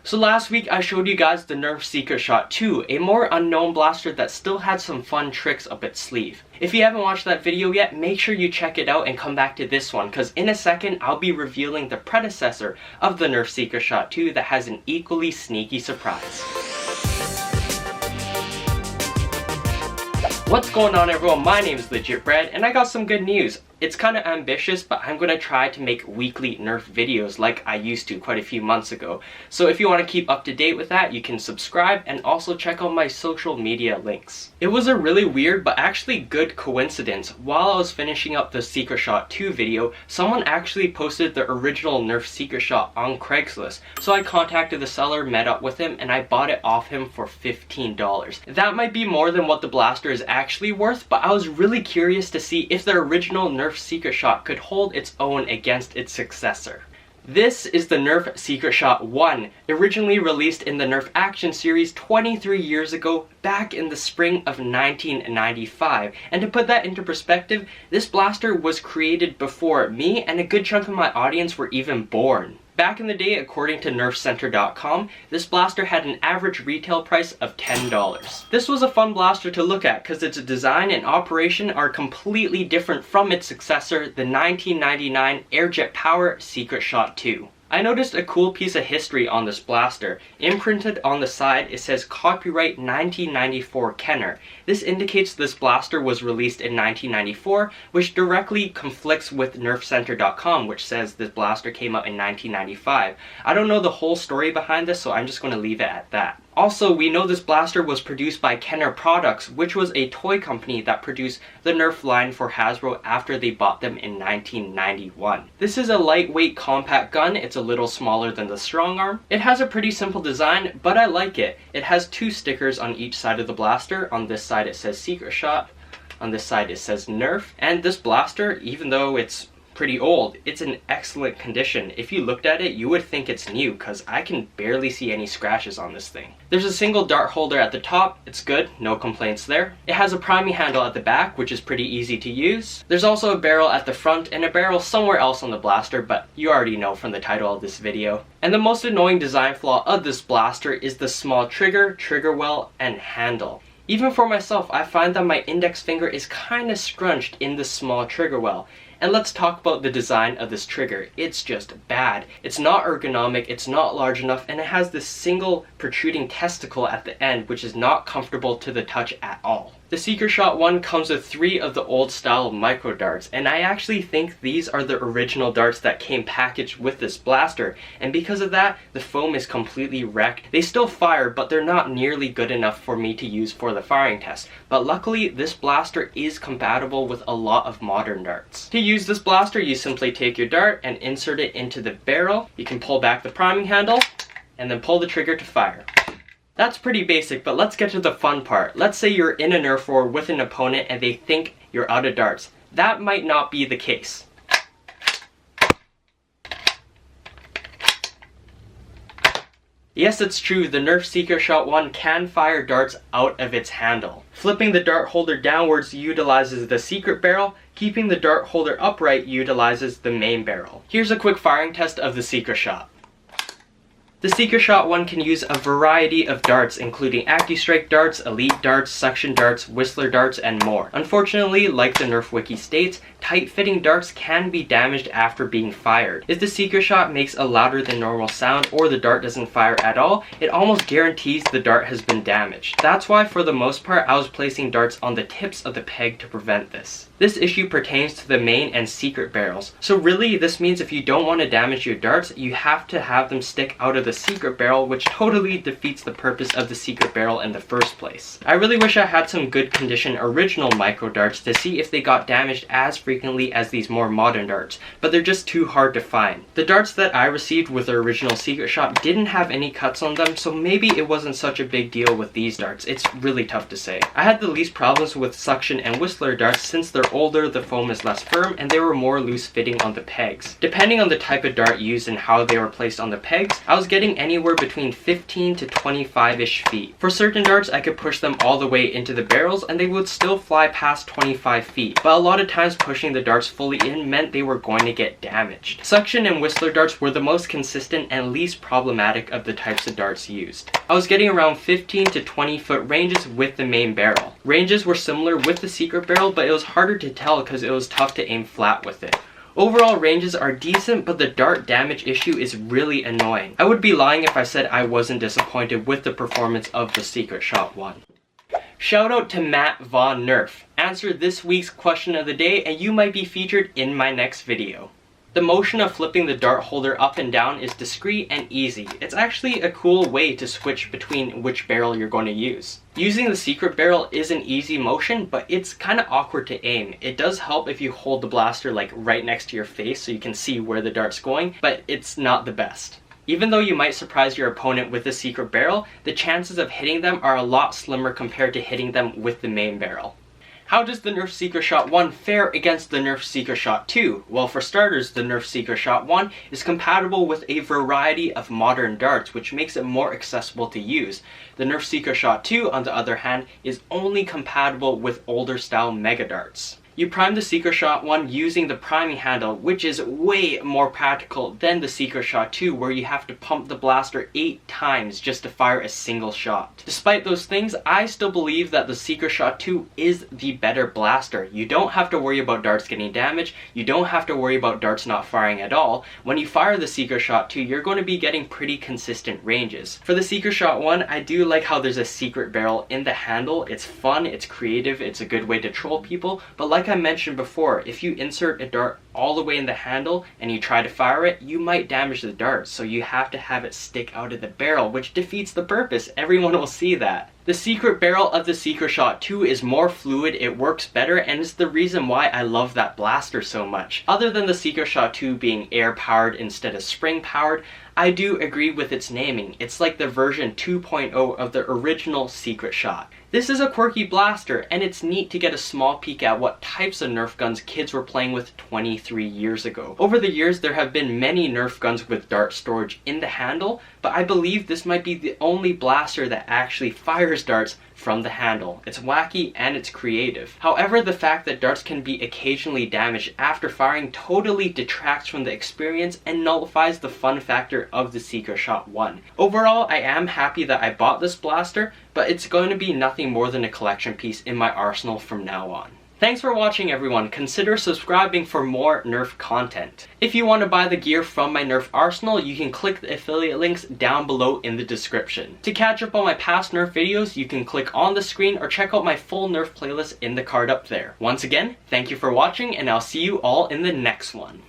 So last week I showed you guys the Nerf Secret Shot 2, a more unknown blaster that still had some fun tricks up its sleeve. If you haven't watched that video yet, make sure you check it out and come back to this one, because in a second I'll be revealing the predecessor of the Nerf Secret Shot 2 that has an equally sneaky surprise. What's going on, everyone? My name is Legit Bread and I got some good news. It's kind of ambitious, but I'm going to try to make weekly Nerf videos like I used to quite a few months ago. So if you want to keep up to date with that, you can subscribe and also check out my social media links. It was a really weird but actually good coincidence. While I was finishing up the Secret Shot 2 video, someone actually posted the original Nerf Secret Shot on Craigslist. So I contacted the seller, met up with him, and I bought it off him for $15. That might be more than what the blaster is actually worth, but I was really curious to see if the original Nerf Secret Shot could hold its own against its successor. This is the Nerf Secret Shot 1, originally released in the Nerf Action series 23 years ago, back in the spring of 1995. And to put that into perspective, this blaster was created before me and a good chunk of my audience were even born. Back in the day, according to nerfcenter.com, this blaster had an average retail price of $10. This was a fun blaster to look at because its design and operation are completely different from its successor, the 1999 Airjet Power Secret Shot 2. I noticed a cool piece of history on this blaster. Imprinted on the side, it says copyright 1994 Kenner. This indicates this blaster was released in 1994, which directly conflicts with nerfcenter.com, which says this blaster came out in 1995. I don't know the whole story behind this, so I'm just going to leave it at that. Also, we know this blaster was produced by Kenner Products, which was a toy company that produced the Nerf line for Hasbro after they bought them in 1991. This is a lightweight compact gun. It's a little smaller than the Strong Arm. It has a pretty simple design, but I like it. It has two stickers on each side of the blaster. On this side it says Secret Shot, on this side it says Nerf, and this blaster, even though it's pretty old, it's in excellent condition. If you looked at it, you would think it's new because I can barely see any scratches on this thing. There's a single dart holder at the top. It's good, no complaints there. It has a priming handle at the back, which is pretty easy to use. There's also a barrel at the front and a barrel somewhere else on the blaster, but you already know from the title of this video. And the most annoying design flaw of this blaster is the small trigger well, and handle. Even for myself, I find that my index finger is kind of scrunched in the small trigger well. And let's talk about the design of this trigger. It's just bad. It's not ergonomic, it's not large enough, and it has this single protruding testicle at the end, which is not comfortable to the touch at all. The Secret Shot 1 comes with 3 of the old style micro darts, and I actually think these are the original darts that came packaged with this blaster, and because of that, the foam is completely wrecked. They still fire, but they're not nearly good enough for me to use for the firing test. But luckily, this blaster is compatible with a lot of modern darts. To use this blaster, you simply take your dart and insert it into the barrel. You can pull back the priming handle, and then pull the trigger to fire. That's pretty basic, but let's get to the fun part. Let's say you're in a Nerf war with an opponent and they think you're out of darts. That might not be the case. Yes, it's true, the Nerf Secret Shot 1 can fire darts out of its handle. Flipping the dart holder downwards utilizes the secret barrel. Keeping the dart holder upright utilizes the main barrel. Here's a quick firing test of the Secret Shot. The Secret Shot 1 can use a variety of darts, including AccuStrike darts, Elite darts, suction darts, Whistler darts, and more. Unfortunately, like the Nerf Wiki states, tight-fitting darts can be damaged after being fired. If the Secret Shot makes a louder than normal sound or the dart doesn't fire at all, it almost guarantees the dart has been damaged. That's why, for the most part, I was placing darts on the tips of the peg to prevent this. This issue pertains to the main and secret barrels. So really, this means if you don't want to damage your darts, you have to have them stick out of the secret barrel, which totally defeats the purpose of the secret barrel in the first place. I really wish I had some good condition original micro darts to see if they got damaged as frequently as these more modern darts, but they're just too hard to find. The darts that I received with the original Secret Shot didn't have any cuts on them, so maybe it wasn't such a big deal with these darts. It's really tough to say. I had the least problems with suction and Whistler darts since they're older, the foam is less firm, and they were more loose fitting on the pegs. Depending on the type of dart used and how they were placed on the pegs, I was getting getting anywhere between 15 to 25-ish feet. For certain darts, I could push them all the way into the barrels and they would still fly past 25 feet, but a lot of times pushing the darts fully in meant they were going to get damaged. Suction and whistler darts were the most consistent and least problematic of the types of darts used. I was getting around 15 to 20 foot ranges with the main barrel. Ranges were similar with the secret barrel, but it was harder to tell because it was tough to aim flat with it. Overall ranges are decent, but the dart damage issue is really annoying. I would be lying if I said I wasn't disappointed with the performance of the Secret Shot 1. Shout out to Matt Von Nerf. Answer this week's question of the day and you might be featured in my next video. The motion of flipping the dart holder up and down is discreet and easy. It's actually a cool way to switch between which barrel you're going to use. Using the secret barrel is an easy motion, but it's kind of awkward to aim. It does help if you hold the blaster like right next to your face so you can see where the dart's going, but it's not the best. Even though you might surprise your opponent with the secret barrel, the chances of hitting them are a lot slimmer compared to hitting them with the main barrel. How does the Nerf Secret Shot 1 fare against the Nerf Secret Shot 2? Well, for starters, the Nerf Secret Shot 1 is compatible with a variety of modern darts, which makes it more accessible to use. The Nerf Secret Shot 2, on the other hand, is only compatible with older style mega darts. You prime the Secret Shot 1 using the priming handle, which is way more practical than the Secret Shot 2, where you have to pump the blaster 8 times just to fire a single shot. Despite those things, I still believe that the Secret Shot 2 is the better blaster. You don't have to worry about darts getting damaged, you don't have to worry about darts not firing at all. When you fire the Secret Shot 2, you're going to be getting pretty consistent ranges. For the Secret Shot 1, I do like how there's a secret barrel in the handle. It's fun, it's creative, it's a good way to troll people, but like I mentioned before, if you insert a dart all the way in the handle and you try to fire it, you might damage the dart, so you have to have it stick out of the barrel, which defeats the purpose. Everyone will see that. The secret barrel of the Secret Shot 2 is more fluid, it works better, and is the reason why I love that blaster so much. Other than the Secret Shot 2 being air powered instead of spring powered, I do agree with its naming. It's like the version 2.0 of the original Secret Shot. This is a quirky blaster, and it's neat to get a small peek at what types of Nerf guns kids were playing with 23 years ago. Over the years, there have been many Nerf guns with dart storage in the handle, but I believe this might be the only blaster that actually fires darts from the handle. It's wacky and it's creative. However, the fact that darts can be occasionally damaged after firing totally detracts from the experience and nullifies the fun factor of the Secret Shot 1. Overall, I am happy that I bought this blaster, but it's going to be nothing more than a collection piece in my arsenal from now on. Thanks for watching, everyone. Consider subscribing for more Nerf content. If you want to buy the gear from my Nerf arsenal, you can click the affiliate links down below in the description. To catch up on my past Nerf videos, you can click on the screen or check out my full Nerf playlist in the card up there. Once again, thank you for watching, and I'll see you all in the next one.